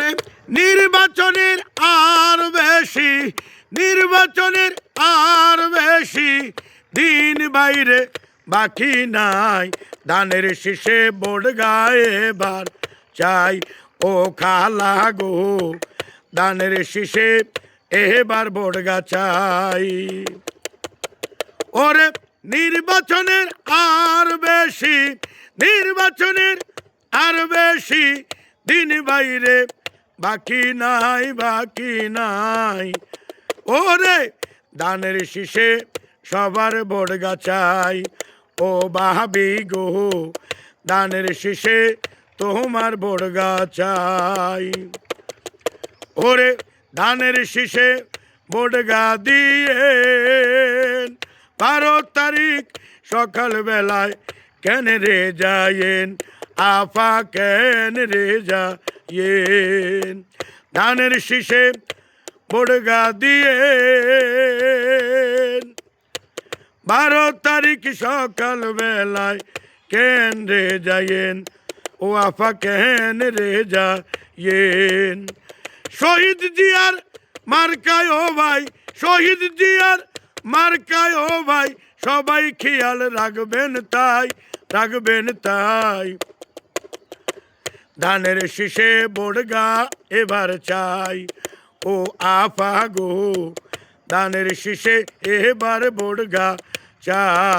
ওরে নির্বাচনের আর বেশি, নির্বাচনের আর বেশি দিন বাইরে বাকি নাই। ধানের শীষে ভোট গায়ে এবার চাই ও খালা গো, ধানের শীষে এবার ভোট গা চাই। ওরে নির্বাচনের আর বেশি, নির্বাচনের আর বেশি দিন বাইরে বাকি নাই, বাকি নাই। ওরে ধানের শীষে সবার ভোট গা চাই ও ভাবি গো, ধানের শীষে তোমার ভোট গা চাই। ওরে ধানের শীষে ভোট গা দিয়ে 12 তারিখ সকাল বেলায় কেন রে যায়েন আফা, কেন রে যায়েন ধানের শীষে ভোট গা দিয়ে 12 তারিখ সকাল বেলায় কেন রে যায়েন ও আফা, কেন রে যায়েন। শহীদ জিয়ার মার্কায় ও ভাই, শহীদ জিয়ার মার্কায় ও ভাই সবাই খেয়াল রাখবেন তাই, রাখবেন তাই। ধানের শীষে ভোট গা এবার চাই ও আফা গো, ধানের শীষে এবার ভোট গা চাই।